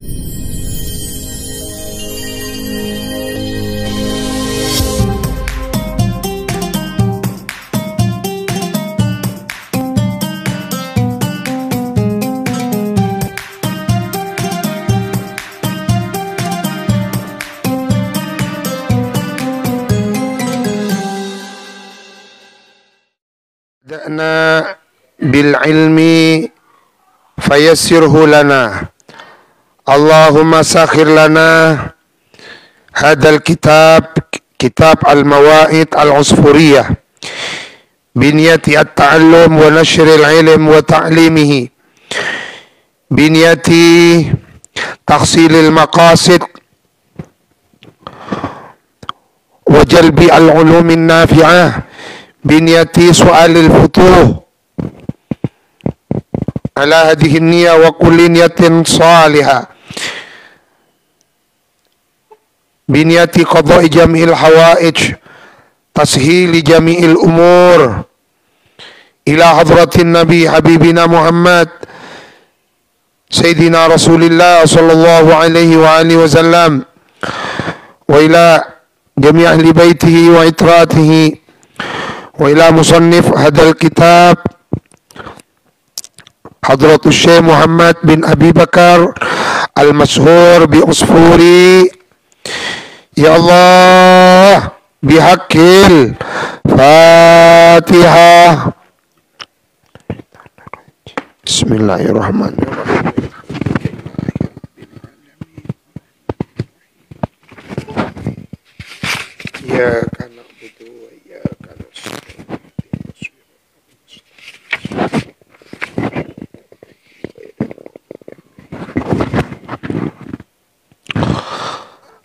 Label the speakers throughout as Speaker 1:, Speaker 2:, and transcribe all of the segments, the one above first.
Speaker 1: Da'na bil ilmi fayassirhu lana. Allahumma sakhir lana hadal kitab al-mawa'id al-usfuriyah biniyati at-ta'allum wa nashril ilm wa ta'limihi biniyati tahsilil maqasid wa jalbi al-ulumin nafi'ah biniyati su'alil futuh ala hadhihi niyya wa kulli niyatin salihah biniyati qada'i jami'il hawaij tashili jami'il umur ila hadratin nabi habibina Muhammad sayyidina Rasulillah sallallahu alaihi wa alihi wasallam wa ila jami' ahli baitihi wa itratihi wa ila musannif hadal kitab Hadratus Syekh Muhammad bin Abi Bakar al-Mashhur bi Usfuri. Ya Allah bihaqqil Fatihah. Bismillahirrahmanirrahim. Ya kana budu ya kana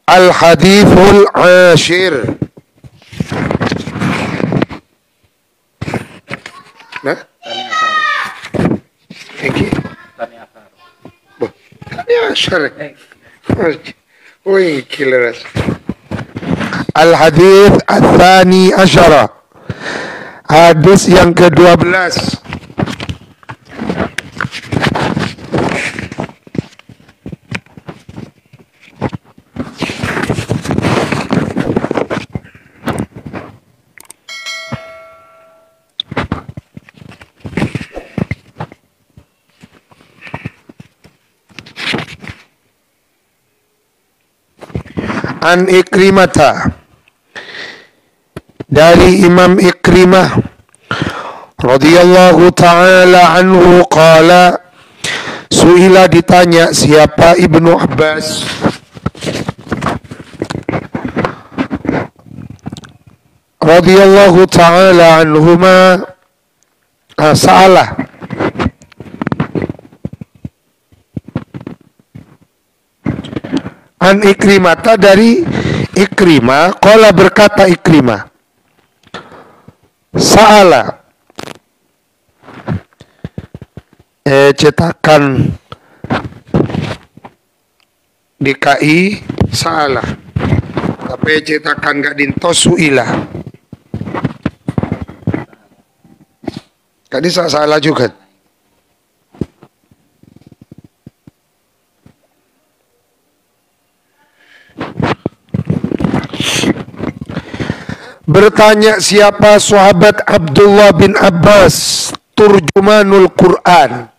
Speaker 1: Al-Hadithul Ashir. Nah? Iki. Tani Ashar. Wih, killer. Al-Hadith Al-Thani Ashara. Hadis yang ke-12. An Ikrimata, dari Imam Ikrimah radhiyallahu ta'ala anhu qala, suila, ditanya siapa Ibnu Abbas radhiyallahu ta'ala anhuma, salah an Ikrimata, dari Ikrimah, qala, berkata Ikrimah, sa'ala, cetakan DKI sa'ala, tapi cetakan gak dintos su'ilah, tadi salah juga. Bertanya siapa sahabat Abdullah bin Abbas, turjumanul Quran.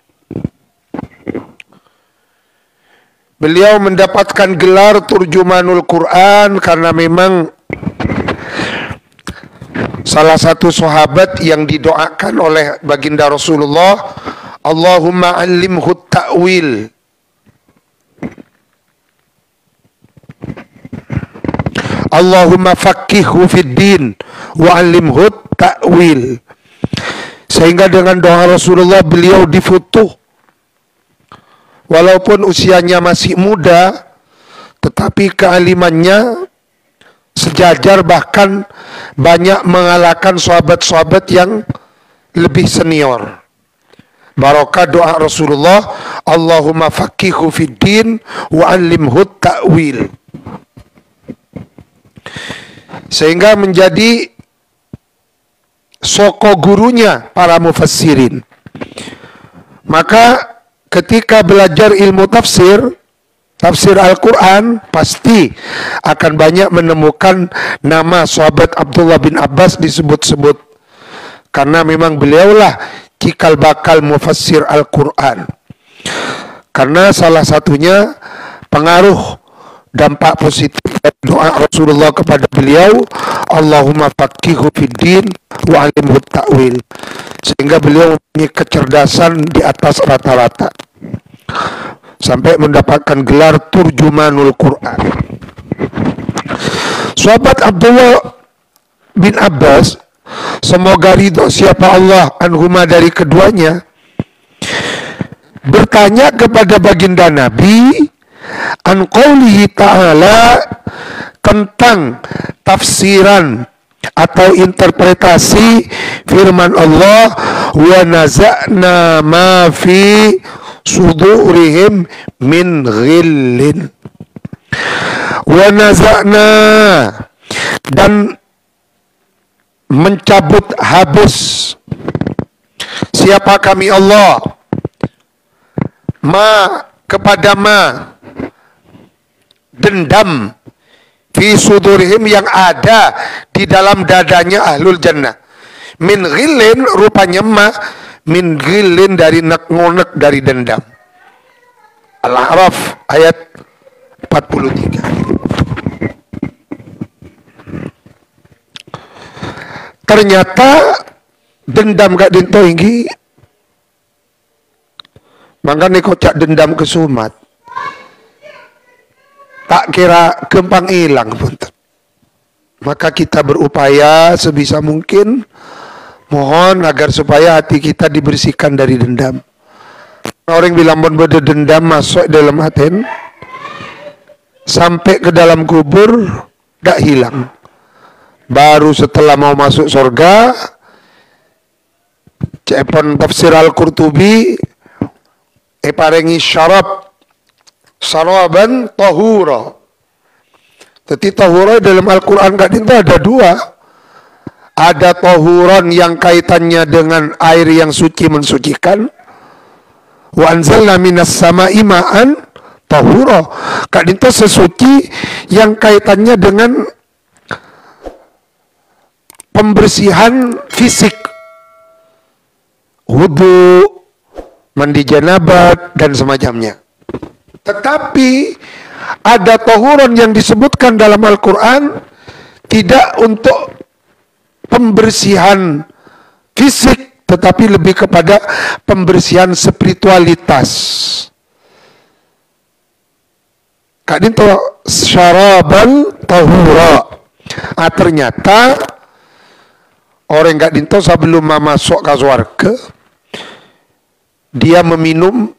Speaker 1: Beliau mendapatkan gelar turjumanul Quran karena memang salah satu sahabat yang didoakan oleh baginda Rasulullah, Allahumma allimhu ta'wil. Allahumma faqqihhu fid din wa 'allimhu ta'wil. Sehingga dengan doa Rasulullah beliau difutuh. Walaupun usianya masih muda, tetapi kealimannya sejajar, bahkan banyak mengalahkan sahabat-sahabat yang lebih senior. Barokah doa Rasulullah, Allahumma faqqihhu fid din wa 'allimhu ta'wil. Sehingga menjadi soko gurunya para mufassirin. Maka ketika belajar ilmu tafsir, tafsir Al-Quran, pasti akan banyak menemukan nama sahabat Abdullah bin Abbas disebut-sebut. Karena memang beliaulah cikal bakal mufassir Al-Quran. Karena salah satunya pengaruh dampak positif dari doa Rasulullah kepada beliau, Allahumma faqihhu fiddin wa alimhu ta'wil, sehingga beliau mempunyai kecerdasan di atas rata-rata sampai mendapatkan gelar turjumanul Quran. Sahabat Abdullah bin Abbas, semoga ridho siapa Allah anhuma dari keduanya, bertanya kepada baginda Nabi an qaulihi ta'ala, tentang tafsiran atau interpretasi firman Allah, wa naza'na ma fi sudurihim min ghillin. Wa naza'na, dan mencabut habis siapa kami Allah, ma kepada ma, dendam, fi sudurihim yang ada di dalam dadanya ahlul jannah. Min ghillin, rupanya ma min ghillin dari nek-ngonek, dari dendam. Al-A'raf ayat 43. Ternyata dendam gak dinto inggi, makanya kocak dendam ke Sumat, tak kira gampang hilang pun. Maka kita berupaya sebisa mungkin mohon agar supaya hati kita dibersihkan dari dendam. Orang bilang pun beda dendam masuk dalam hati, sampai ke dalam kubur tak hilang. Baru setelah mau masuk surga, cepon tafsir Al-Qurtubi parengi syarab saraban tahura. Jadi tahura dalam Al-Quran itu ada dua. Ada tahuran yang kaitannya dengan air yang suci mensucikan. Wa anzalna minas sama'i ma'an tahura. Itu sesuci yang kaitannya dengan pembersihan fisik. Wudu, mandi janabat, dan semacamnya. Tetapi ada tahuran yang disebutkan dalam Al-Quran tidak untuk pembersihan fisik, tetapi lebih kepada pembersihan spiritualitas. Kadinto syarabal tahura. Ternyata orang kadinto sebelum masuk ke surga, dia meminum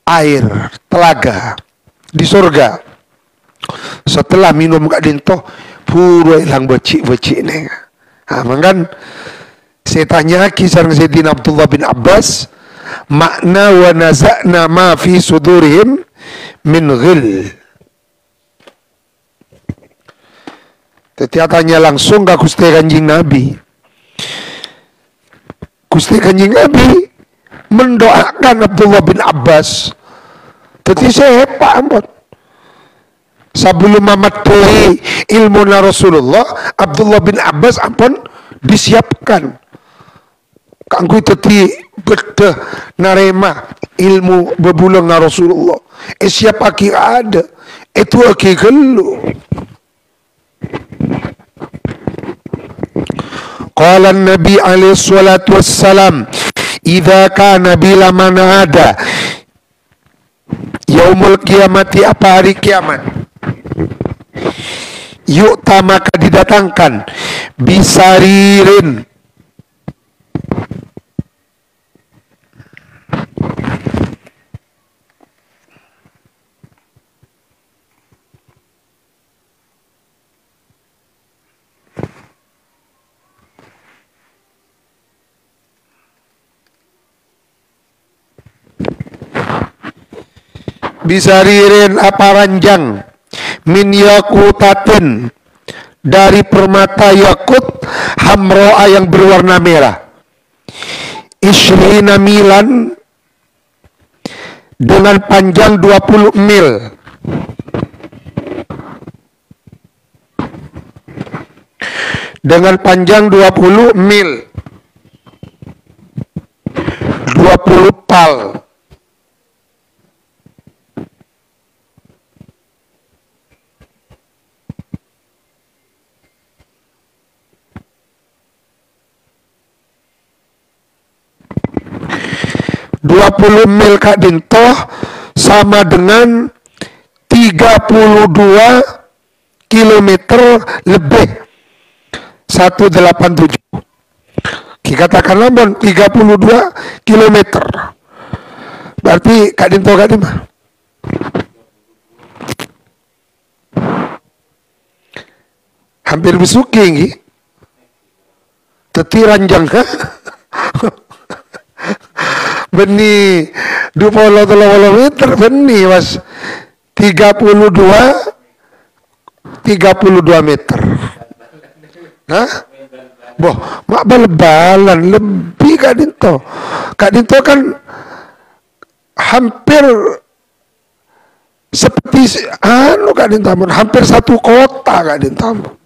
Speaker 1: air telaga di surga. Setelah minum kak dinto pura hilang becik-becik ni. Makan saya tanya kisah Sayyidina Abdullah bin Abbas, makna wa naza'na ma fi sudurihim min ghil. Tanya langsung ke Gusti Kanjeng Nabi. Gusti Kanjeng Nabi mendoakan Abdullah bin Abbas. Jadi saya hebat ampun. Sebelum mematuhi ilmu Rasulullah, Abdullah bin Abbas ampun disiapkan. Kangku teti bedah narema ilmu bebulang Rasulullah. Siap aki ada. Itu aki gelu. Qala Nabi alaihi salatu wassalam, idza kana bila man ada yaumul kiamati, apa hari kiamat, yu'ta maka didatangkan bisaririn bisaririn apa ranjang min yakutatin dari permata yakut hamroa yang berwarna merah, ishrina milan dengan panjang 20 mil, dengan panjang 20 mil, 20 pal. Puluh mil Kak Dinto sama dengan 32 kilometer lebih 187. Katakanlah 32 kilometer. Berarti Kak Dinto hampir bisuki nggih. Teti ranjang ka. Beni 23 meter beni Mas. 32 meter. Hah? Boh, mak bal-balan lebih Kak Dinto. Kak Dinto kan hampir seperti Kak Dinto, hampir satu kota Kak Dinto.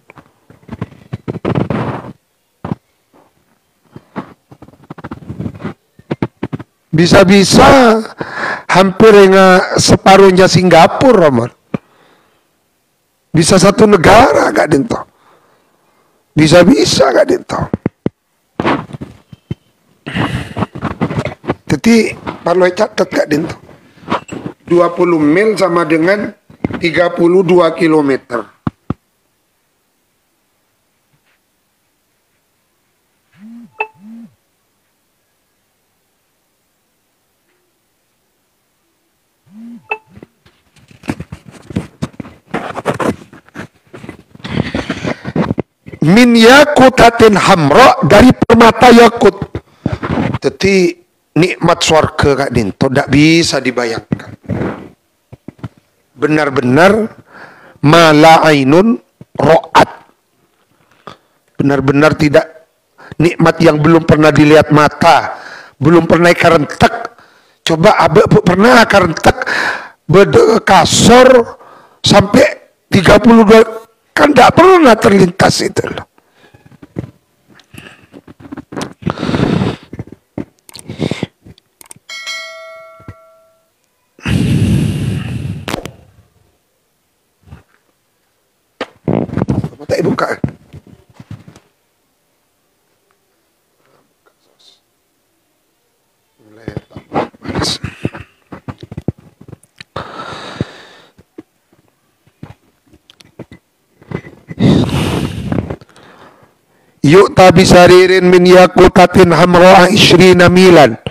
Speaker 1: Bisa-bisa hampir separuhnya Singapura, Romar. Bisa satu negara Kak Dinto. Bisa-bisa Kak Dinto. Jadi perlu catat Kak Dinto. 20 mil sama dengan 32 kilometer. Min yakutatin hamra, dari permata yakut. Jadi nikmat surga Kak Dinto tidak bisa dibayangkan. Benar-benar mala ainun ro'at. Benar-benar tidak, nikmat yang belum pernah dilihat mata, belum pernah karentek. Coba abe pernah karentek kasor sampai 32, kan tidak pernah terlintas itu loh. Tak buka. Yu'ta bisaririn min yakutatin hamra'a ishrina milan.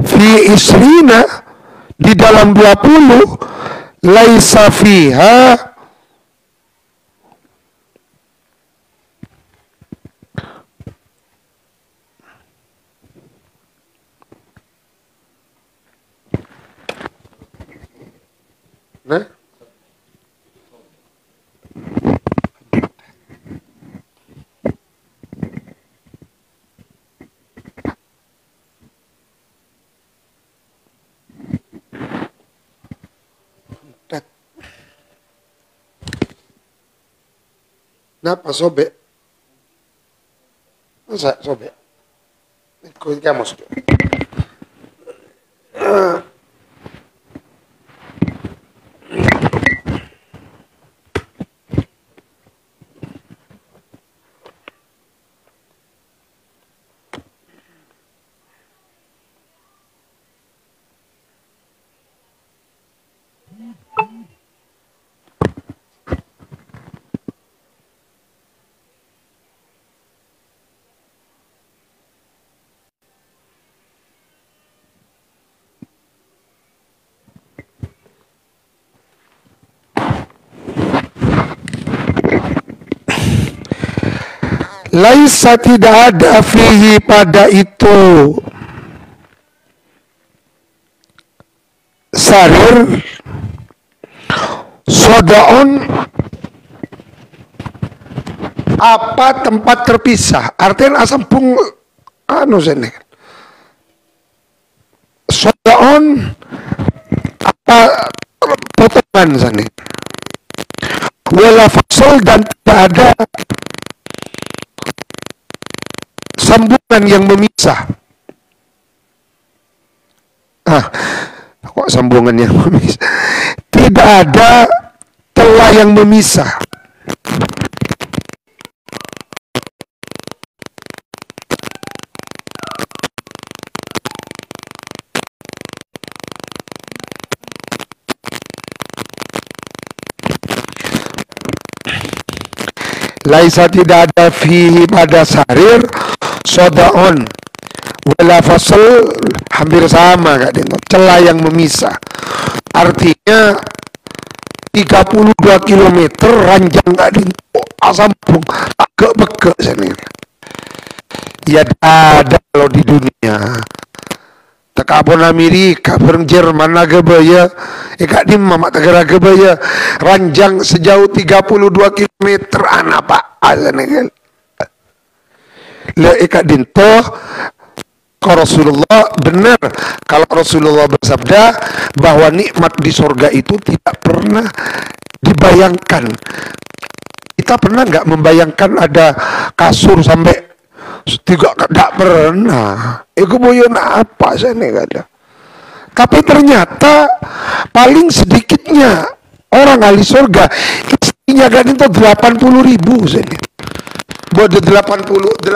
Speaker 1: Fi isrina, di dalam 20, laisa fiha Napa sobek? Masa sobek? Ikut kamu sobek. Laisa, tidak ada, fihi, pada itu, sarir, sodaon, apa tempat terpisah. Artinya asam pung sini. Sodaon apa potongan sini. Wala fasol, dan tidak ada sambungan yang memisah. Kok sambungan yang memisah? Tidak ada telah yang memisah. Laisa tidak ada fihi pada sarir sodaon wala fasl, hampir sama Kak Dinto, celah yang memisah. Artinya 32 km ranjang Kak Dinto, sambung agak bekek sini. Ya ada kalau di dunia. Tekabon Amerika, bereng Jerman naga baya, Kak Dim mamak tegara baya, ranjang sejauh 32 km anak pak azan kan. Le Kak Dinto kalau Rasulullah benar kalau Rasulullah bersabda bahwa nikmat di surga itu tidak pernah dibayangkan. Kita pernah nggak membayangkan ada kasur sampai tidak pernah. Iku boyon apa sana kada. Tapi ternyata paling sedikitnya orang ahli surga istrinya kan itu 80.000 sana. Bude 80.000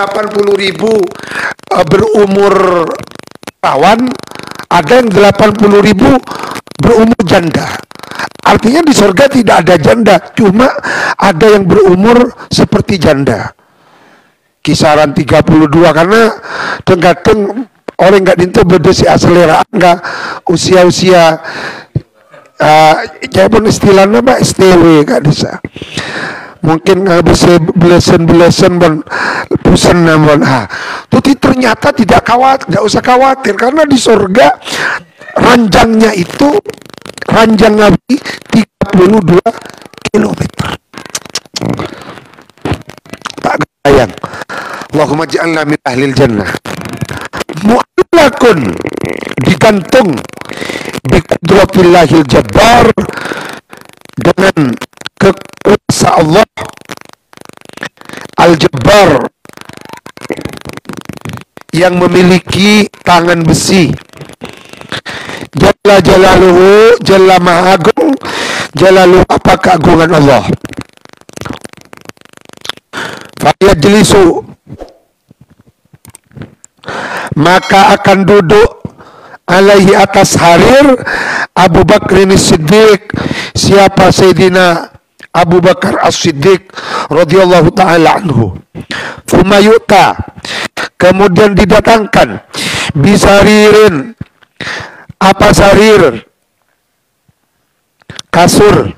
Speaker 1: berumur perawan, ada yang 80.000 berumur janda. Artinya di surga tidak ada janda, cuma ada yang berumur seperti janda. Kisaran 32 karena kadang orang nggak dintu berdesi aselera enggak usia-usia pun istilahnya apa STW nggak bisa. Mungkin bisa belasan bon pusen namun tapi ternyata tidak usah khawatir karena di surga ranjangnya itu ranjang Nabi 32 km. Tak bayang. Allahumma ja'alna min ahlil jannah. Mu'allakun digantung bi qudratillahil jabbar, dengan kekuasaan Allah al-jabbar yang memiliki tangan besi. Jalla jalaluhu, jalla maha agung, jalaluhu apa keagungan Allah. Fayajlisu, maka akan duduk alaihi atas harir Abu Bakr As-Siddiq. Siapa Sayyidina Abu Bakar As-Siddiq radhiyallahu ta'ala anhu. Thumma yu'ta, kemudian didatangkan bisaririn, apa sarir, kasur,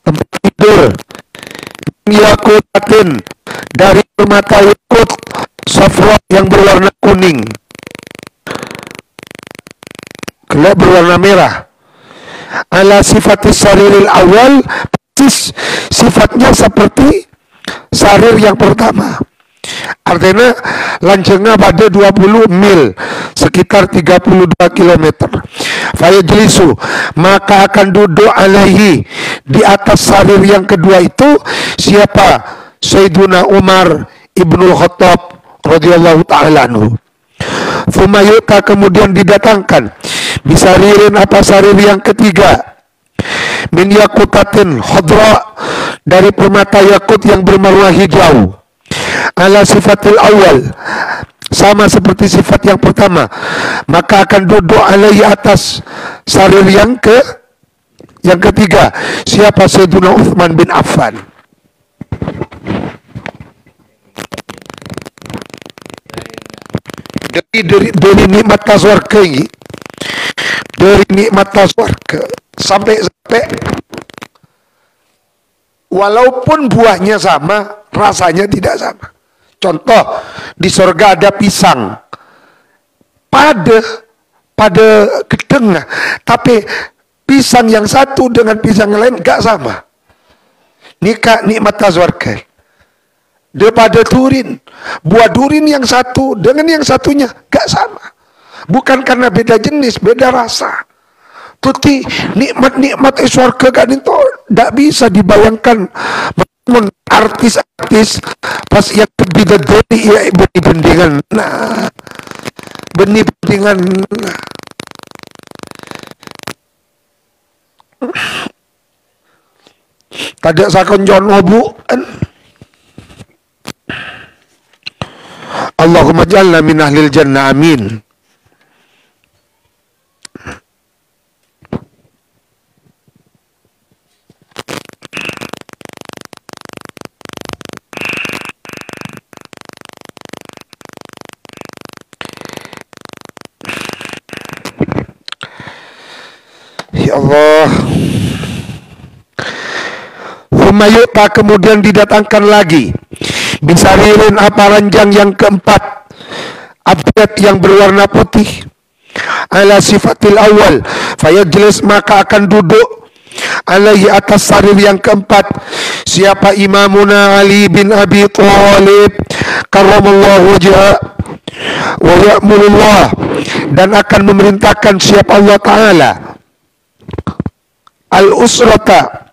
Speaker 1: tempat tidur, yakutatin, dari permata yakut safra yang berwarna kuning, gelap berwarna merah, ala sifatis sariril awal, persis sifatnya seperti sarir yang pertama. Artinya lancengnya pada 20 mil, sekitar 32 km. Fayajlisu, maka akan duduk alaihi, di atas sarir yang kedua itu siapa? Sayyiduna Umar Ibnul Khattab radhiyallahu ta'ala anhu. Thumma yu'ta, kemudian didatangkan bisaririn, apa sarir yang ketiga, min yakutatin khadra, dari permata yakut yang berwarna hijau, ala sifatil awal, sama seperti sifat yang pertama. Maka akan duduk alaihi, atas sarir yang ketiga siapa? Sayyiduna Uthman bin Affan. Dari nikmat surga ini, dari nikmat surga sampai walaupun buahnya sama, rasanya tidak sama. Contoh, di surga ada pisang pada gedeng, tapi pisang yang satu dengan pisang yang lain gak sama. Nikmat surga. Daripada durin, buah durin yang satu dengan yang satunya gak sama, bukan karena beda jenis, beda rasa. Tuti nikmat-nikmat surga kan itu tidak bisa dibayangkan artis-artis pas yang bidadari ya benih bendingan. Nah, benih bendingan. Tadi sakon John Obu. Allahumma ja'alna min ahlil jannah, amin. Ya Allah. Humayuta, kemudian didatangkan lagi bisaririn, apa ranjang yang keempat, abjad yang berwarna putih, ala sifatil awal, fayajlis, maka akan duduk, alaihi, atas sarir yang keempat, siapa? Imamuna Ali bin Abi Thalib karramallahu wajhah, wa ya'murullah, dan akan memerintahkan siapa? Allah Ta'ala al-usrata,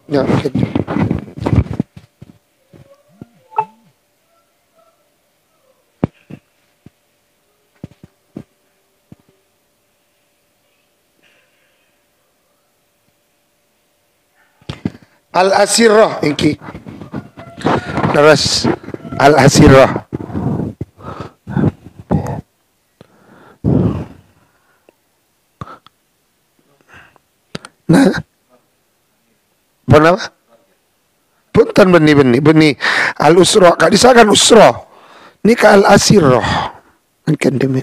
Speaker 1: ya, al-asirah iki terus al-asirah. Nah, apa? Punten benih al-usra, kak disakan usra. Ini ka al-asirah. Kan demi.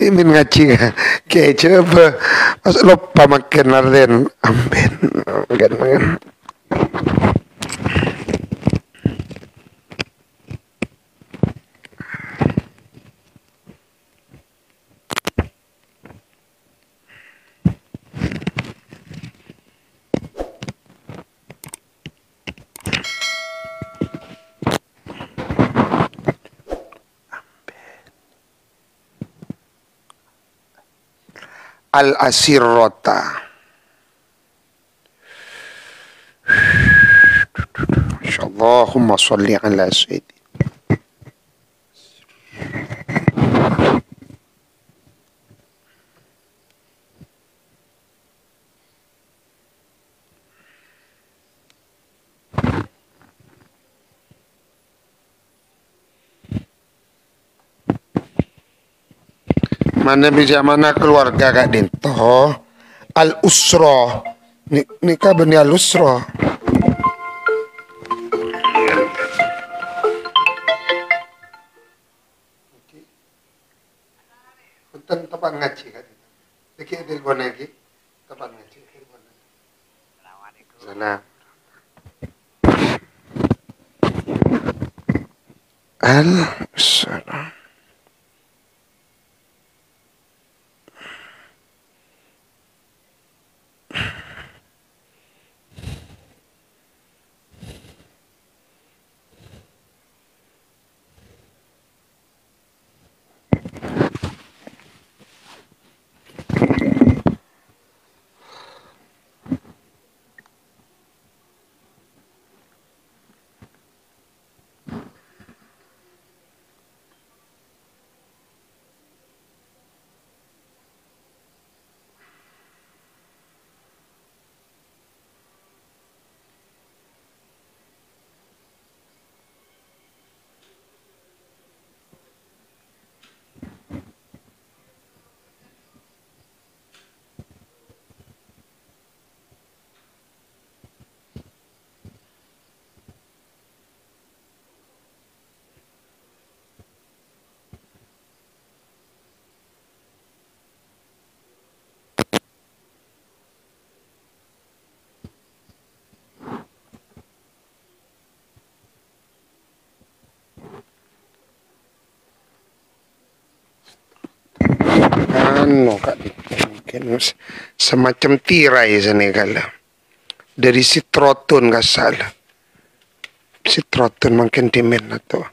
Speaker 1: Timin ngaji kayak coba pas lupa makan narden amben makan. Al-asirrota. Allahumma sholli ala sayyidina. Mana bisa mana keluarga Kak Dinto al-usra nikah bani al-usra. Punten tepat ngaji Kak Dinto. Iki telepon lagi tepat ngaji. Assalamualaikum. Salam. Al-salam. anu kak mungkin semacam tirai sana kala dari sitrotun nggak salah sitrotun mungkin dimen atau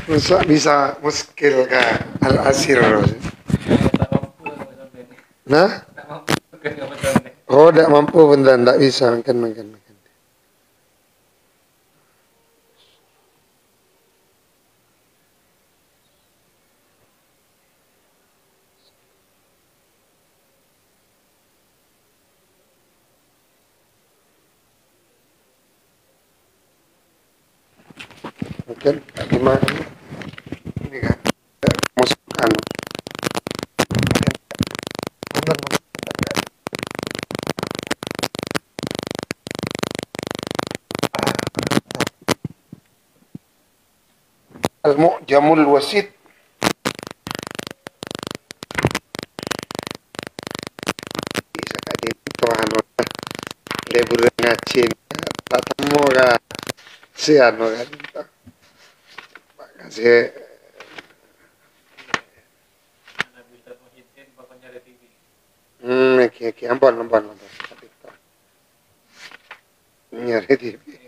Speaker 1: masa bisa muskil ke al-asir nah oh tidak mampu beneran tidak bisa makan gimana ini kan masukkan al-mu'jamul wasit bisa kali itu anu lebur ngacin tak temu ka si anu kan kasih oke ampun nyari TV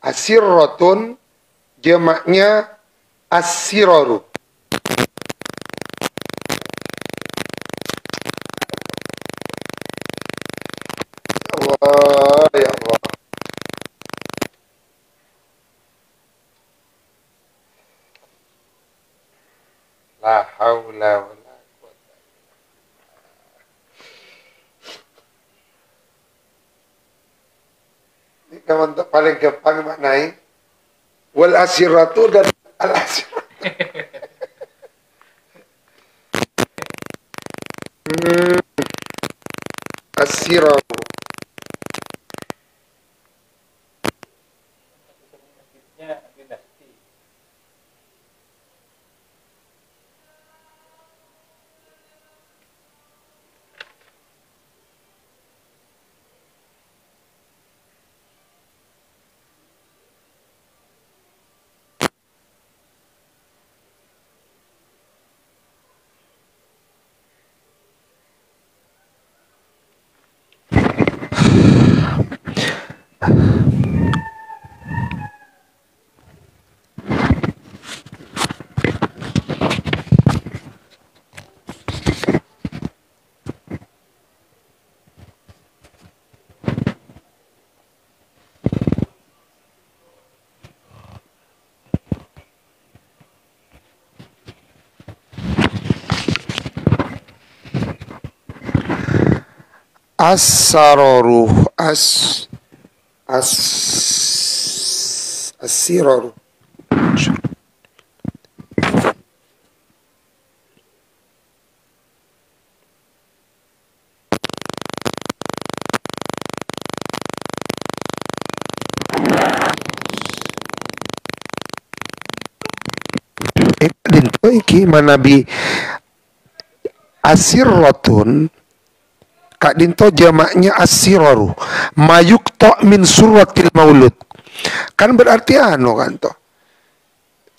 Speaker 1: asirrotun jamaknya asiroru. Allah ya Allah. La haula wala quwata. Ini kawan paling gampang maknai wal asiratu dan al asiratu. Asiratu. As-sararu as-siraru. iki manabi asirratun kak dinto jamaknya asiraru mayukta min suratil maulud. Kan berarti anu kan toh.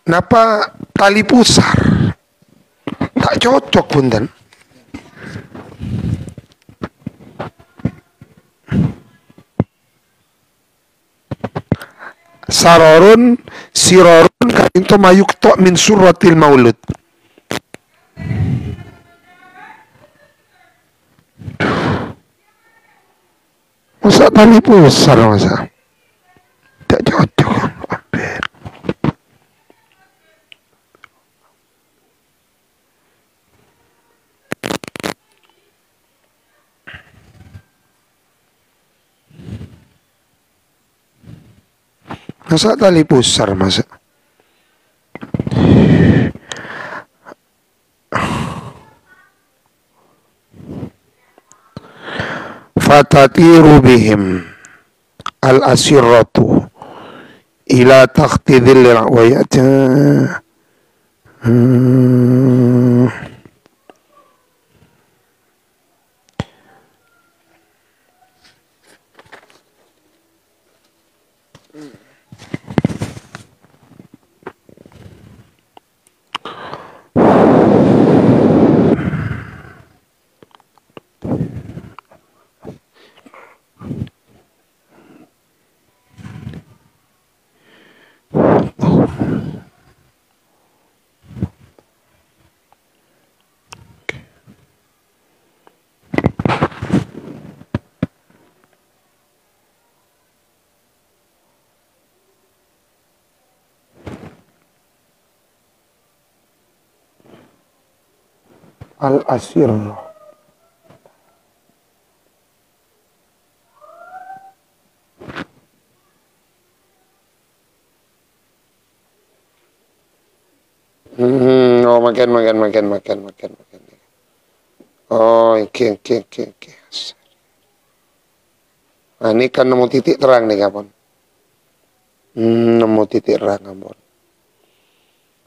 Speaker 1: Napa tali pusar? Tak cocok punten. Sarorun sirorun kak dinto mayukta min suratil maulud. Masa tali pusar masa? Tak cocok. Masa tali pusar masa? Fatatiru bihim al-asirratu ila takhti dhilli wayata. Al-asir. Oh, makan. Oh, oke. Nah, ini kan nemu titik terang nih, kapan? Nemu titik terang, kapan?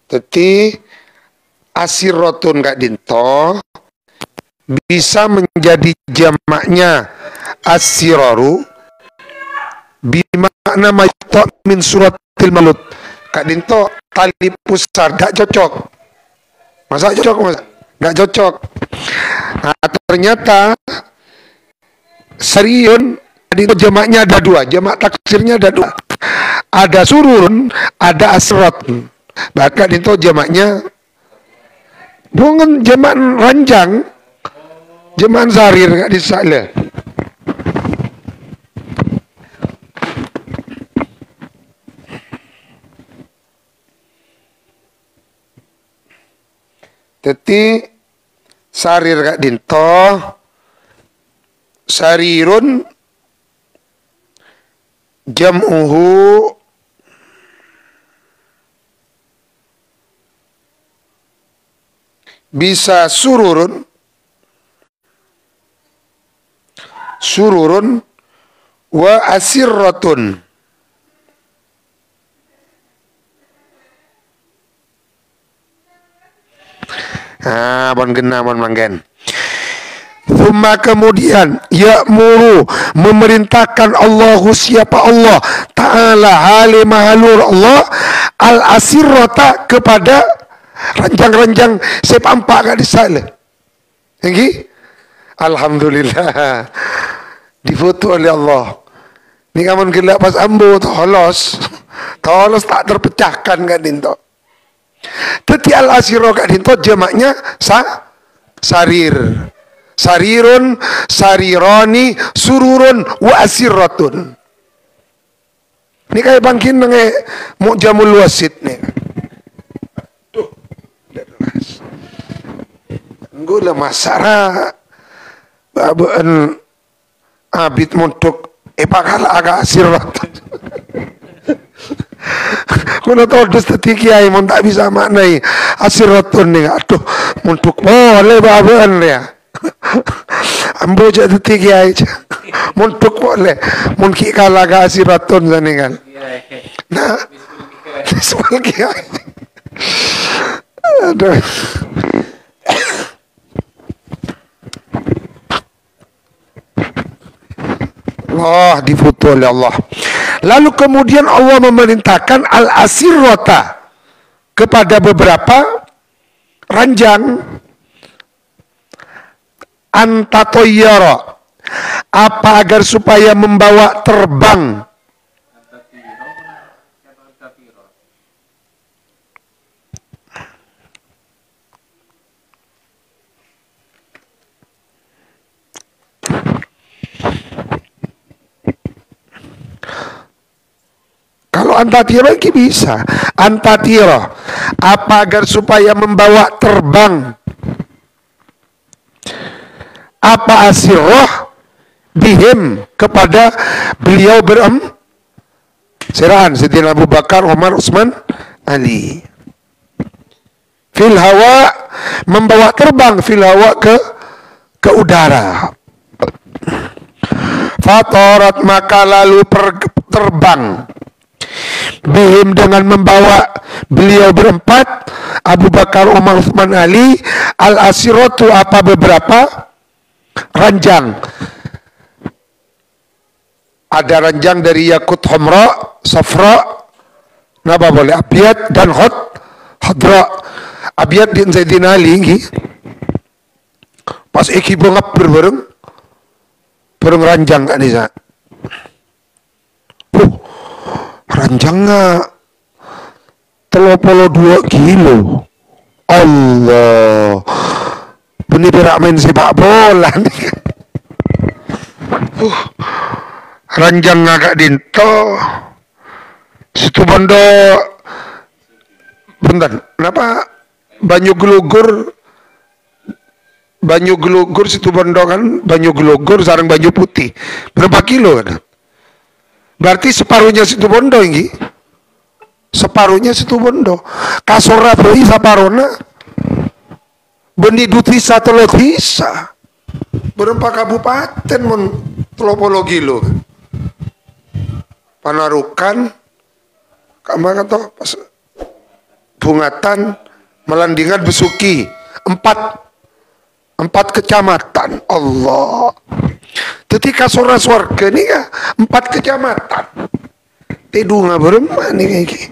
Speaker 1: Jadi asirotun kak dinto bisa menjadi jamaknya asiraru bimakna mayta min suratil maulud. Kak dinto tali pusar gak cocok. Masa cocok masa? Gak cocok. Nah, ternyata seriun dinto jamaknya ada dua, jamak taksirnya ada dua. Ada sururun, ada asrat. Bahkan dinto jamaknya bukan jamak ranjang, jamak sarir gak disala. Jadi sarir kak dinto sarirun jam'uhu bisa sururun wa asirratun. Bon gena bon manggen. Thumma kemudian ya'muru memerintahkan Allahu siapa Allah Ta'ala hali mahalur Allah al-asirrata kepada ranjang-ranjang sepampak gak disala. Lagi? Alhamdulillah difoto oleh Allah. Ni kamu gelap pas ambo tolos tak terpecahkan kan dinto. Teti al-asiro kak dinto jamaknya sarir. Sarirun, sarironi, sururun, wa asirratun. Ini kayak bangkin nge mu'jamul wasit nih. Tuh, deras. Gula masara babaan abid muntuk pakal agak asirratun. Kuna todos teti kiai mon tak bisa maknai asirratun nih. Aduh, muntuk boleh babaan ya. Ambo je teti kiai muntuk boleh mun ki kala ga asiratun sani kan. Nah, soal kiai Aduh. Allah difoto oleh Allah. Lalu kemudian Allah memerintahkan al-asirrota kepada beberapa ranjang, antatoyara, apa agar supaya membawa terbang. Kalau antatiro ini bisa. Antatiro, apa agar supaya membawa terbang. Apa asirah bihim kepada beliau serahan Sayyidina Abu Bakar, Umar, Utsman, Ali. Fil hawa, membawa terbang fil hawa ke udara. Fatarat, maka lalu terbang bihim dengan membawa beliau berempat, Abu Bakar, Umar, Utsman, Ali, al-asiratu, apa beberapa ranjang. Ada ranjang dari yakut humra, safra, napa boleh, abiyat dan khadra. Abiyat din Sayyidina Ali nggih. Pas iki bengap bareng ranjang kan isa. Ranjangnya 32 kilo. Allah. Benih berak main sepak bola nih. Ranjang agak dinto. Situ Bondo. Bentar, kenapa Banyu Gelugur Situ Bondo kan Banyu Gelugur sareng Banyu Putih. Berapa kilo kan? Berarti separuhnya Situ Bondo ini. Separuhnya Situ Bondo. Kasora beli separuhnya. Benih dutisa telur bisa. Berapa kabupaten mon 30 kilo. Panarukan, kamar kata pas Bungatan, Melandingan, Besuki, 4 kecamatan. Allah. Ketika soras warga ini ya 4 kecamatan. Tedu ngaberema nih kayak gini.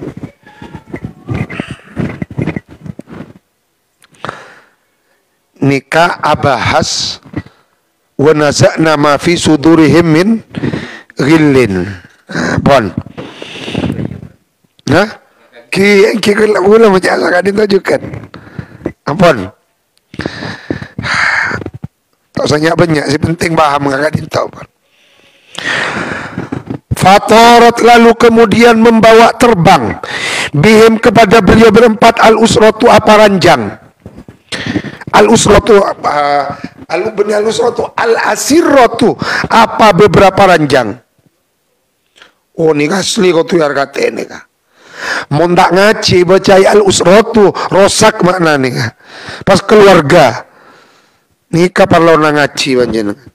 Speaker 1: Nikah abahas wa naza'na ma fi sudurihim min ghillin. Bon. Nah, kita ulang macam apa kan tunjukkan. Ampun. Tak banyak banyak, si penting paham kakak tahu. Fatarat, lalu kemudian membawa terbang bihim kepada beliau berempat, al-usratu, apa ranjang. Al-usratu al-usratu al-asirratu, apa beberapa ranjang. Oh ini asli kau tuyar kata ini kah. Mau tak ngaji baca al-usratu rosak makna nih kah. Pas keluarga nikah perlu ngaji panjenengan.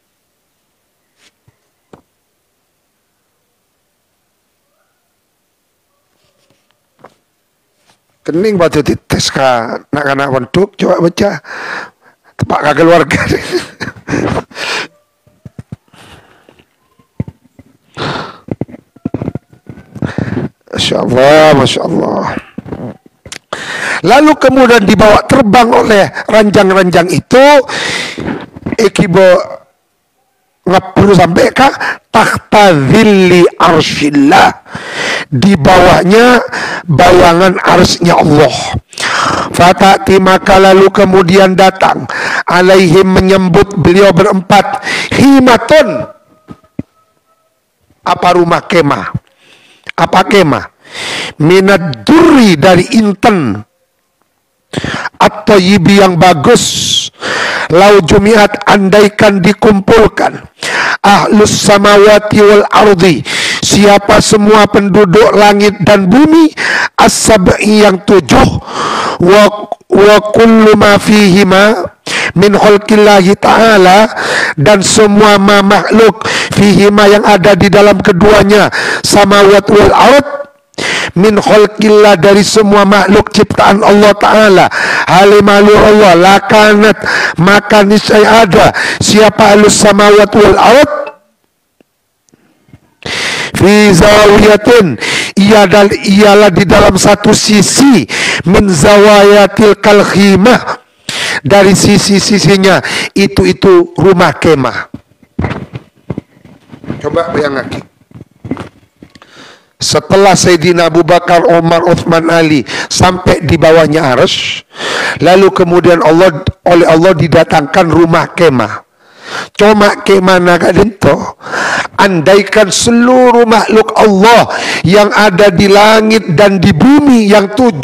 Speaker 1: Kening batu dites ka nak bentuk coba baca tepak ka keluarga. Masya Allah. Lalu kemudian dibawa terbang oleh ranjang-ranjang itu, ikibo ngapur sampai ke tahta zilli arshillah, di bawahnya bayangan arsy-nya Allah. Fatati, maka lalu kemudian datang alaihim, menyambut beliau berempat, himatun, apa rumah kemah, apa kemah, minad durri, dari inten, at-thayyibi, yang bagus, lau jumiat, andaikan dikumpulkan, ahlus samawati wal ardi, siapa semua penduduk langit dan bumi, as-sab'i, yang 7, wa kullu ma fihima min khalqillahi ta'ala, dan semua makhluk fihima, yang ada di dalam keduanya, samawat wal ard, min khalqillah, dari semua makhluk ciptaan Allah Ta'ala, halimalu Allah, lakanat, maka niscaya ada siapa alus samawat wal ard fi zawiyatin, ialah di dalam satu sisi, min zawayatil kalkhimah, dari sisi-sisinya itu rumah kemah. Coba bayangkan, setelah Sayyidina Abu Bakar, Umar, Uthman, Ali sampai di bawahnya arsy, lalu kemudian oleh Allah didatangkan rumah kemah. Cuma kemana kadinto, andaikan seluruh makhluk Allah yang ada di langit dan di bumi yang 7,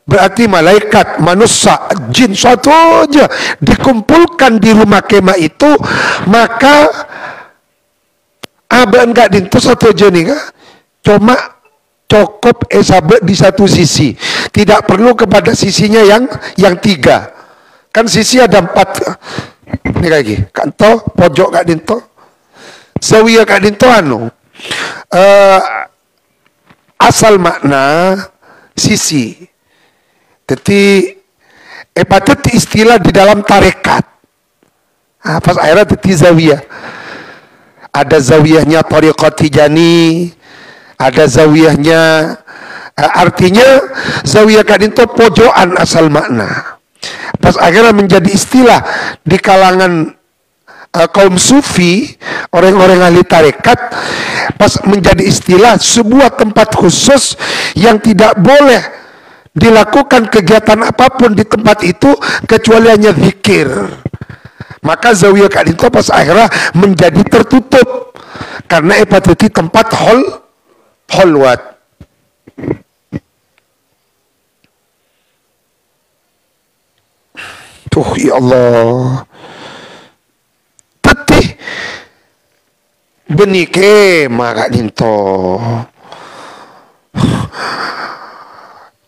Speaker 1: berarti malaikat, manusia, jin satu aja dikumpulkan di rumah kemah itu, maka abang enggak dinto satu aja nih, cuma cukup sabet di satu sisi, tidak perlu kepada sisinya yang 3. Kan sisi ada 4. Ini lagi, kanto pojok kak dinto, zawiyah kak dinto asal makna sisi. Jadi patut istilah di dalam tarekat. Pas akhirnya jadi zawiyah. Ada zawiyahnya tariqat Tijani, ada zawiyahnya, artinya zawiyah kak dinto pojokan asal makna. Pas akhirnya menjadi istilah di kalangan kaum sufi, orang-orang ahli tarekat, pas menjadi istilah sebuah tempat khusus yang tidak boleh dilakukan kegiatan apapun di tempat itu kecuali hanya zikir. Maka zawiyah kadinto pas akhirnya menjadi tertutup karena epateti tempat holwat. Tuh ya Allah, tetih benike maka dinto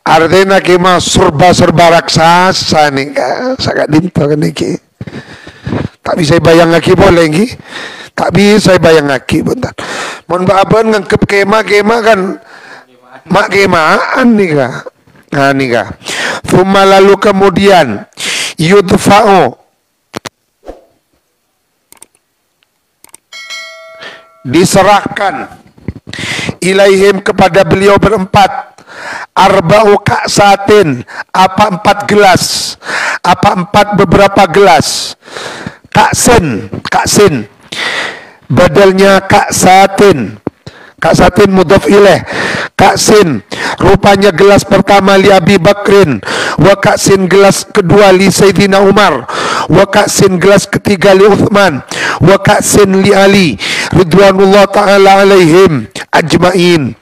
Speaker 1: artinya kema serba raksasa nih kak, sangat dinto kan niki. Tak bisa bayang lagi boleh ngi, tak bisa bayang lagi bentar. Mohon bahaban ngangkep kema kan mak kemaan nih kak. Nah nih kak, lalu kemudian yudfa'u, diserahkan, ilaihim, kepada beliau berempat, arba'u ka'satin, 4 gelas, 4 beberapa gelas, ka'sin, badalnya ka'satin, mudhaf ilaih, ka'sin, rupanya gelas pertama li Abi Bakrin, wa ka'sin gelas kedua li Sayyidina Umar, wa ka'sin gelas ketiga li Uthman, wa ka'sin li Ali ridwanullah ta'ala alaihim ajma'in.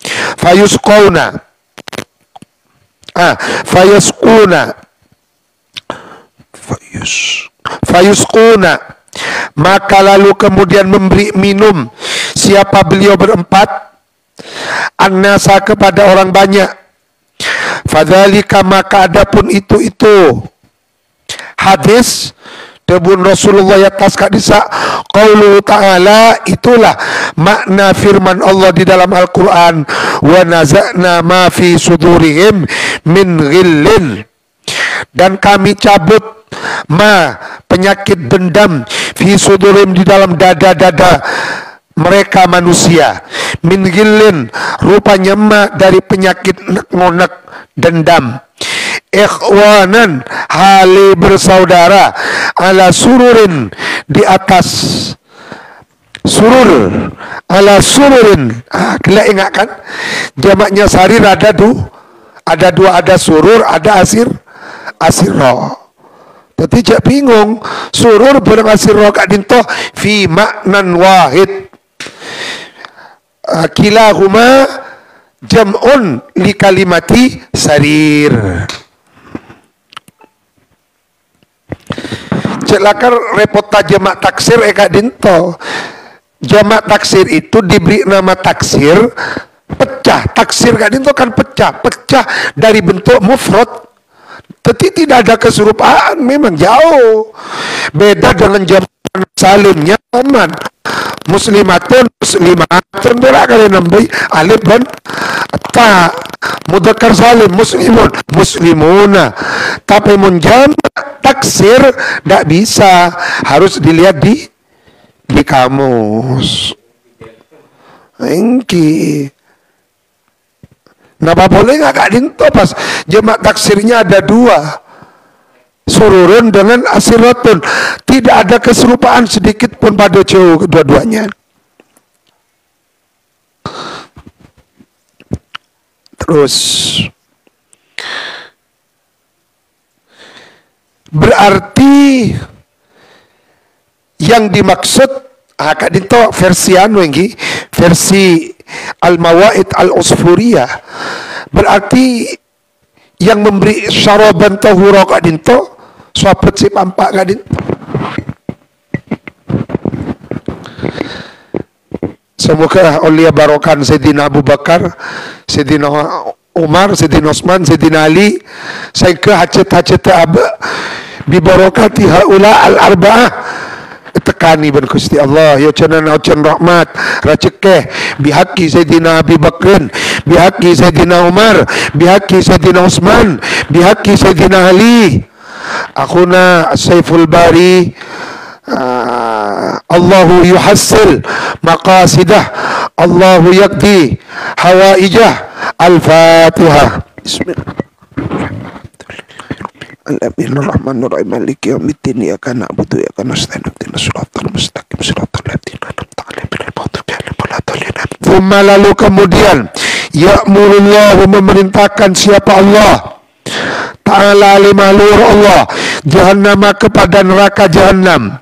Speaker 1: Fayusquna, maka lalu kemudian memberi minum siapa beliau berempat, an-nasa, kepada orang banyak. Fadzalika, maka adapun itu hadis debun Rasulullah ya atas kadisa qaulu ta'ala, itulah makna firman Allah di dalam Al-Quran, wa naza'na ma fi sudurihim min ghillin, dan kami cabut penyakit dendam, fi sudurihim, di dalam dada-dada mereka manusia, min ghillin, rupanya dari penyakit ngonek dendam, ikhwanan, hali bersaudara, ala sururin, di atas surur, ala sururin. Kalian ingat kan jamaknya sarir ada dua, ada surur, ada asirro. Tapi jak bingung, surur bareng asirro kak dinto fi maknan wahid, kilahuma jam'un li kalimati sarir. Celakar repot jamak taksir kak dinto. Jamak taksir itu diberi nama taksir pecah. Taksir kak dinto kan pecah dari bentuk mufrad. Tapi tidak ada keserupaan, memang jauh. Beda dengan jamak salimnya aman. Muslimatun berak kali nambai alif dan ta. Mudzakkar salim muslimuna. Tapi mun jamak taksir tidak bisa, harus dilihat di kamus. Engki. Napa boleh nggak Kak Dinto pas jamak taksirnya ada dua, sururun dengan asiratun, tidak ada keserupaan sedikit pun pada dua-duanya. Terus berarti yang dimaksud Kak Dinto versi versi Al-Mawaid Al-Usfuriyah, berarti yang memberi syaraban tahura Kak Dinto sahabat si pampak Kak Dinto. Semoga ulia barokan Sayyidina Abu Bakar, Sayyidina Umar, Sayyidina Utsman, Sayyidina Ali, saya ke hajat-hajat aba bi barakati haula al-arba'ah tekani ben Gusti Allah ya cenan rahmat racekeh bihaqi Sayyidina Abi Bakrin, bihaqi Sayyidina Umar, bihaqi Sayyidina Utsman, bihaqi Sayyidina Ali. Akhuna Saiful Bari, Allahu yuhassil maqasidah, Allahu yaqdi hawaijah. Al-Fatihah. Bismillahirrahmanirrahim. Maliki yaumiddin. Iyyaka na'budu wa iyyaka nasta'in. Ihdinas siratal mustaqim. Siratal ladzina an'amta 'alaihim ghairil maghdubi 'alaihim waladdallin. Lalu kemudian ya'murullahu memerintahkan siapa Allah Ta'ala limalur Allah jahannama kepada neraka jahannam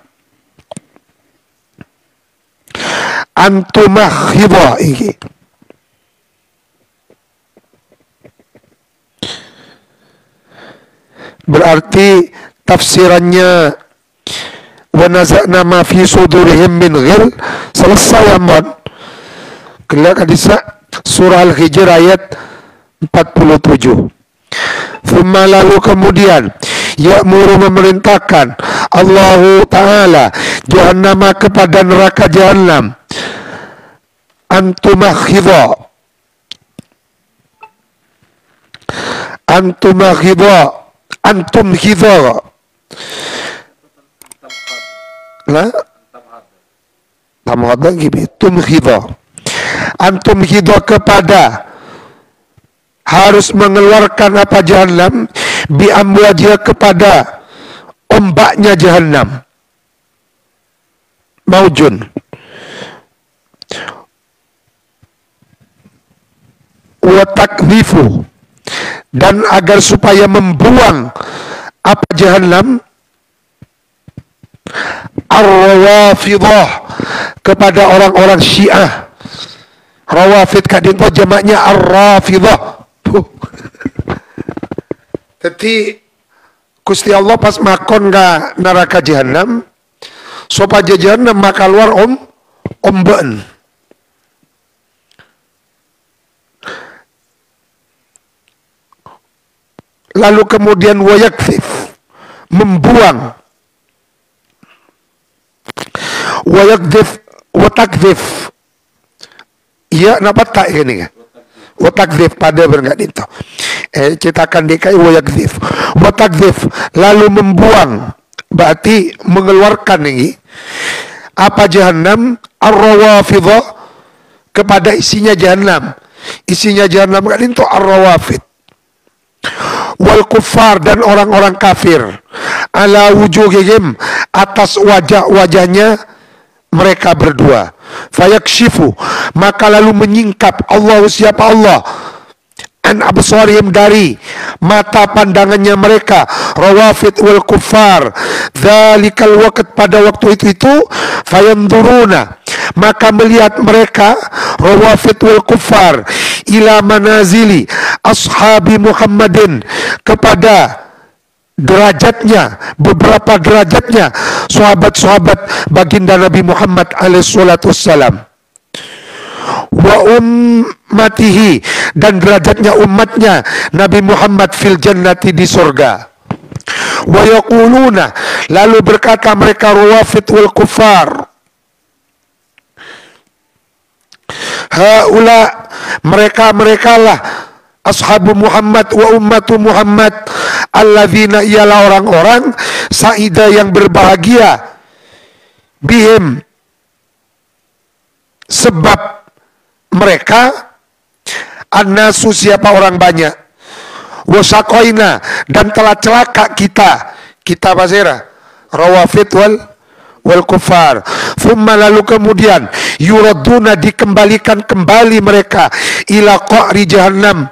Speaker 1: antumahhidha iki. Berarti tafsirannya wa naza'na ma fi sudurihim min ghil, selesai aman. Kelak hadisnya surah Al-Hijr ayat 47. Thumma lalu kemudian ya'muru memerintahkan Allahu Ta'ala jahannama kepada neraka jahannam antumahhidha antum hidha lah tamhad lagi antum hidha kepada harus mengeluarkan apa jahannam bi amwajha kepada ombaknya jahannam maujun wa takdhifu, dan agar supaya membuang apa jahannam ar-rawafidah kepada orang-orang Syiah. Rawafid Kak Dinto jamaknya ar-rafidah. Jadi Gusti Allah pas makon ka neraka jahannam supaya jahannam maka luar omben. Lalu kemudian wayakthif membuang, wayakthif watakthif ya napa tak ini kan watakthif pada berenggak itu cetakan DKI wayakthif watakthif lalu membuang berarti mengeluarkan ini apa jahannam ar-rawafidha kepada isinya jahannam kan itu ar-rawafid wal kuffar dan orang-orang kafir ala wujuhihim atas wajah-wajahnya mereka berdua fayakshifu maka lalu menyingkap Allah siapa Allah an absarihim dari mata pandangannya mereka rawafid wal kuffar dzalikal waqt pada waktu itu fayanduruna maka melihat mereka rawafid wal kuffar ila manazili ashabi Muhammadin kepada derajatnya, beberapa derajatnya sahabat-sahabat baginda Nabi Muhammad alaihi salatu wassalam wa ummatihi dan derajatnya umatnya Nabi Muhammad fil jannati di surga. Wa yaquluna, lalu berkata mereka Rawafid wal Kufar, haula, mereka lah ashabu Muhammad wa ummatu Muhammad, alladzina, ialah orang-orang saida yang berbahagia, bihim, sebab mereka, annasu, siapa orang banyak, wasaqoina, dan telah celaka kita basira, Rawafid wal Kufar. Thumma, lalu kemudian, yuraduna, dikembalikan kembali mereka, ila qa'ri jahannam,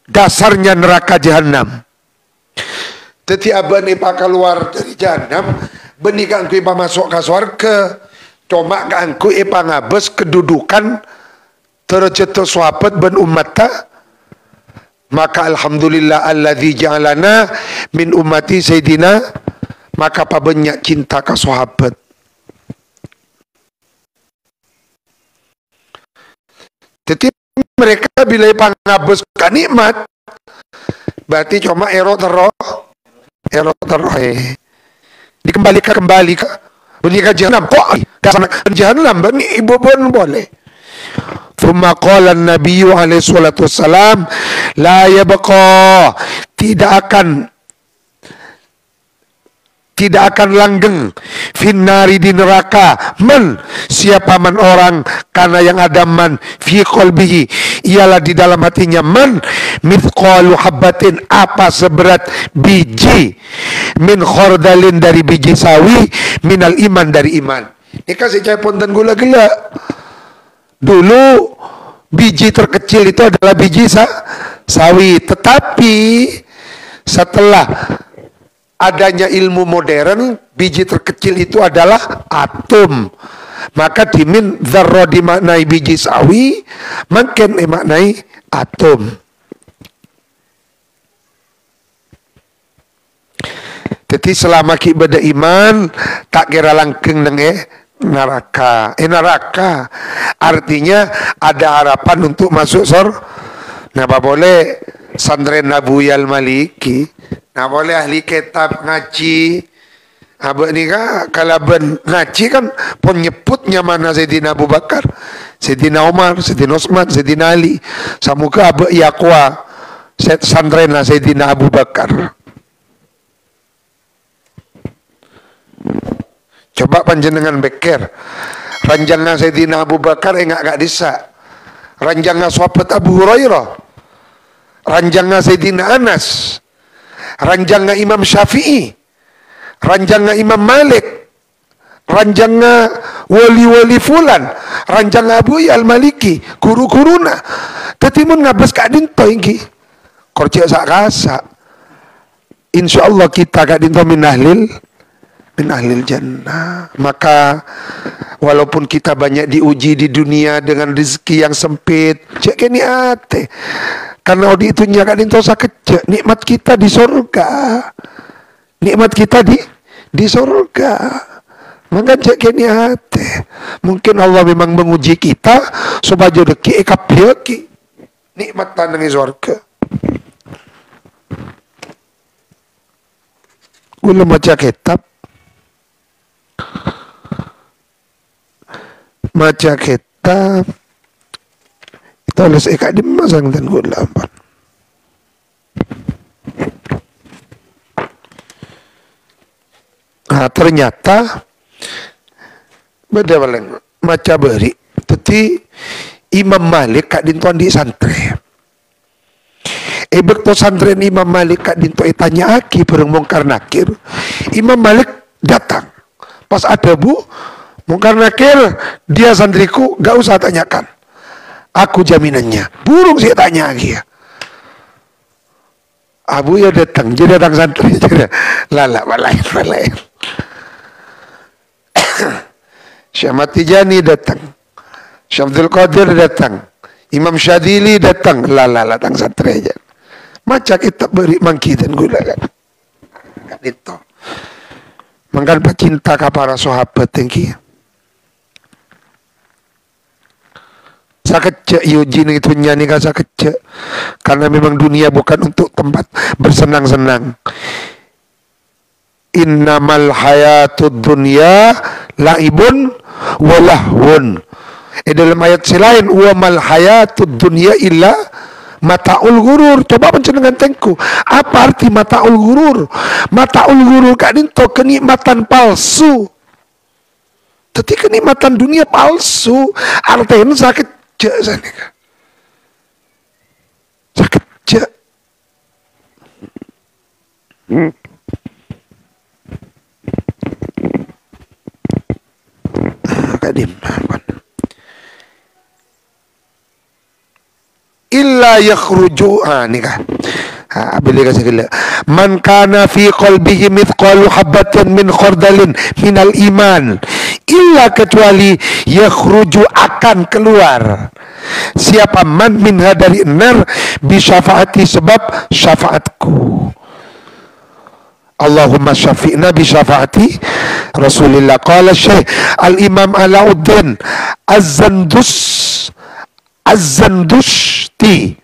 Speaker 1: dasarnya neraka jahannam. Jadi abang ipa keluar dari jahannam, benih kangku ipa masuk ke surga, cuma kangku ipa ngabes kedudukan tercetus sahabat ben ummata. Maka alhamdulillah alladzi ja'alana min ummati sayyidina, maka apa banyak cinta ke sahabat. Jadi mereka bila pangabus ke nikmat, berarti cuma ero teroh dikembalikan kembali ke benika jahannam. Kok dasar jahannam bani ibu pun boleh. Thumma qala an-nabiy alaihi salatu wassalam, la yabqa, tidak akan langgeng finnari, di neraka, man, siapa man orang, karena yang ada man fi qalbihi, ialah di dalam hatinya man, mithqalu habbatin, apa seberat biji, min khordalin, dari biji sawi, minal iman, dari iman. Ini kasih cai ponten gula-gula. Dulu biji terkecil itu adalah biji sawi, tetapi setelah adanya ilmu modern, biji terkecil itu adalah atom. Maka dimin dzarrah dimaknai biji sawi, makin dimaknai atom. Jadi selama kita beda iman, tak kira langkeng neng neraka. Neraka artinya ada harapan untuk masuk surga. Nah, boleh santren Abu Yal Maliki, nah boleh ahli kitab ngaji. Abang ni kan kalau ben ngaji kan pun nyebutnya mana Sayyidina Abu Bakar, Sayyidina Umar, Sayyidina Utsman, Sayyidina Ali. Semoga abang yakwa santren lah Sayyidina Abu Bakar. Coba panjenengan beker ranjangnya Sayyidina Abu Bakar enggak gak disa, ranjangnya sahabat Abu Hurairah, ranjangnya Sayyidina Anas, ranjangnya Imam Syafi'i, ranjangnya Imam Malik, ranjangnya wali-wali fulan, ranjangnya Abu Yal Maliki, guru-guruna. Tetimun ngabes kak dinto ingki korcek sak kasa. Insyaallah kita kak dinto min ahlil jannah. Maka walaupun kita banyak diuji di dunia dengan rezeki yang sempit, cek kini ate, karena di itu nyakanin tosa kecek, nikmat kita di surga, nikmat kita di surga. Maka cek kini ate, mungkin Allah memang menguji kita supaya jodoki ekapiaki nikmat tanangi surga. Gula baca kitab, maca kitab itu harus eka dimasang dan gula ampan. Nah, ternyata beda paling maca beri. Jadi Imam Malik kak dintuan di santri. Bekto santren Imam Malik kak dinto tanya aki bareng mungkar nakir. Imam Malik datang. Pas ada bu mungkar nakir, dia santriku, gak usah tanyakan. Aku jaminannya. Burung sih tanya lagi ya. Abu ya datang, jadi datang santri. Lala, balain. Syekh Ahmad Tijani datang, Syekh Abdul Qadir datang, Imam Syadili datang, lala datang santri aja. Maca kita beri mangki dan gula kan. Kan itu. Mangkan pecinta ka para sahabat tinggi. Sakecek Yujin itu nyanyi ka sakecek. Karena memang dunia bukan untuk tempat bersenang-senang. innamal hayatud dunya laibun walahun. Dalam ayat selain wa mal hayatud dunya illa mataul gurur. Coba panjenengan tengku, apa arti mataul gurur? Mataul gurur kadinto kenikmatan palsu. Tapi kenikmatan dunia palsu. Artinya sakit je sanika. Sakit je. Kadim. Illa yakhruju nikah. Bila kasi gila. Man kana fi qalbihi mithqalu habatin min khardalin minal iman. Illa kecuali yakhruju akan keluar. Siapa man minha dari nar bisyafaati sebab syafaatku. Allahumma syafi'na bisyafaati Rasulillah. Qala Syekh Al-Imam Alauddin Az-Zandushti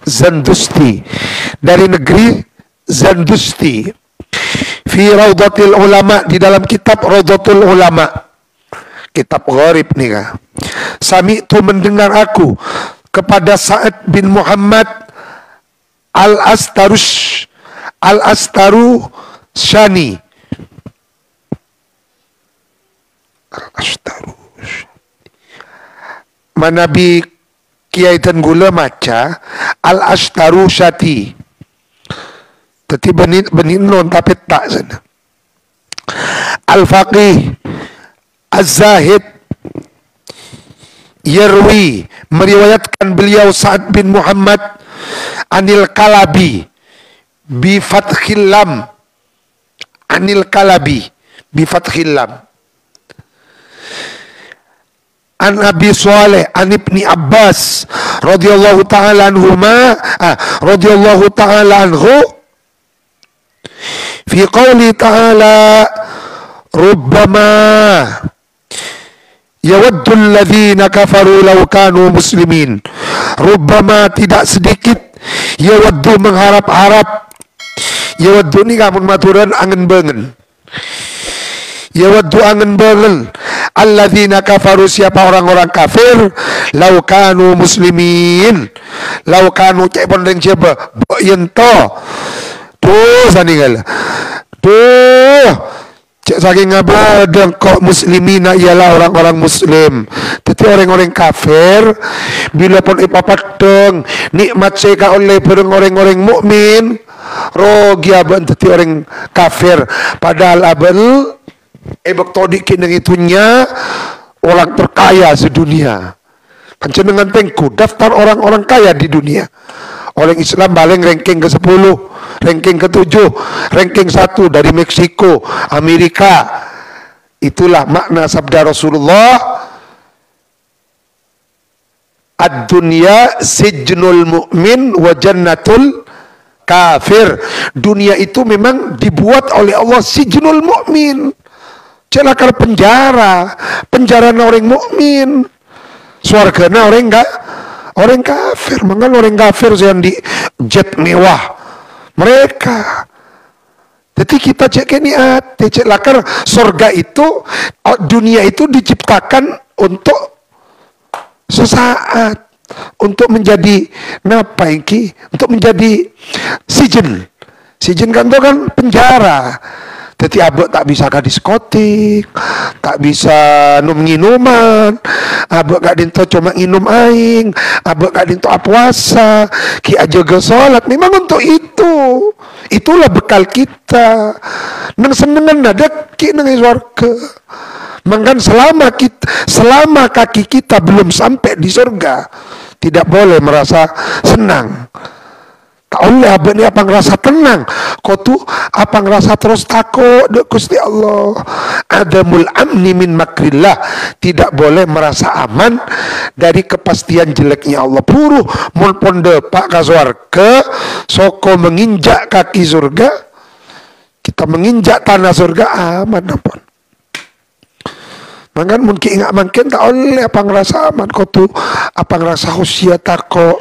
Speaker 1: Zandushti dari negeri Zandushti fi Raudatul Ulama, di dalam kitab Raudatul Ulama, kitab gharib nih kah. Sami itu mendengar aku kepada Sa'ad bin Muhammad Al-Astarushani. Manabi Kiai dan gula maca Al-Astarushati. Tadi benin non tapi tak sana. Al-Faqih Az-Zahid Yarwi, meriwayatkan beliau Sa'ad bin Muhammad Anil Kalabi bi fathil lam. Anil Kalabi bi fathil lam. An Abi Saleh an Ibni Abbas radhiyallahu ta'ala anhuma radhiyallahu ta'ala anhu fi qawli ta'ala rubbama yawaddu alladhina kafaru law kanu muslimin. Rubbama, tidak sedikit, yawaddu mengharap-harap. Yawaddu ni kamun maturan angen bengen. Yawaddu angen bengen alladzina kafaru, siapa orang-orang kafir, law kanu muslimin. Law kanu cek pondeng siapa yento tuh saninggal tuh cek saking ngabadang kok muslimina ialah orang-orang muslim. Tapi orang-orang kafir bila pun ipapadeng nikmat seka oleh bareng orang-orang mukmin rogi aban tadi orang kafir. Padahal abal ebek todik kineng itunya orang terkaya sedunia. Panjenengan tengku daftar orang-orang kaya di dunia. Orang Islam paling ranking ke-10, ranking ke-7, ranking 1 dari Meksiko, Amerika. Itulah makna sabda Rasulullah, ad-dunya sijnul mu'min wa jannatul kafir. Dunia itu memang dibuat oleh Allah sijnul mu'min, celakar penjara, penjara orang mukmin, swargana orang enggak, orang kafir. Mangga orang kafir yang di jet mewah mereka. Jadi kita cek ini cek lakar surga itu, dunia itu diciptakan untuk sesaat, untuk menjadi napa iki, untuk menjadi sijen kan itu kan penjara. Jadi abek tak bisa ke diskotik, tak bisa minuman, abek gak dinto cuma minum aing, abek gak dinto puasa, ki aja ke sholat. Memang untuk itu, itulah bekal kita. Nang senengan ada ki nang surga. Mangkan selama kaki kita belum sampai di surga, tidak boleh merasa senang. Oleh apa ni apa ngerasa tenang, kau tu apa ngerasa terus takut dek Gusti Allah. Adamul amni min makrillah, tidak boleh merasa aman dari kepastian jeleknya Allah. Puruh mun ponde pak kaswarga, soko menginjak kaki surga, kita menginjak tanah surga aman apa. Mangkan mungkin ingat mungkin tak oleh apa ngerasa aman kau tu, apa ngerasa khusyat takut.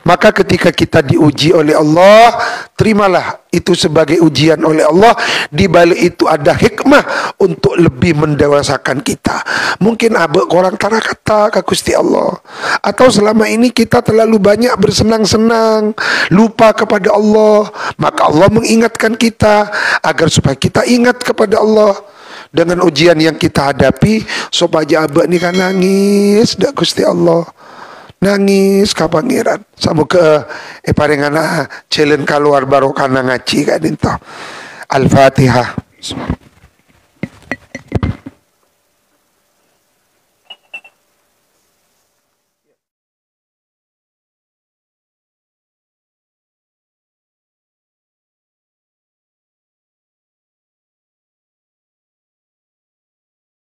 Speaker 1: Maka ketika kita diuji oleh Allah, terimalah itu sebagai ujian oleh Allah. Di balik itu ada hikmah untuk lebih mendewasakan kita. Mungkin abek korang tanah kata ke Gusti Allah, atau selama ini kita terlalu banyak bersenang-senang, lupa kepada Allah. Maka Allah mengingatkan kita agar supaya kita ingat kepada Allah. Dengan ujian yang kita hadapi, supaya abek ni kan nangis dak Gusti Allah, nangis ka pangeran samu ke parengana celen keluar baru kana ngaji kan itu. Al-Fatihah.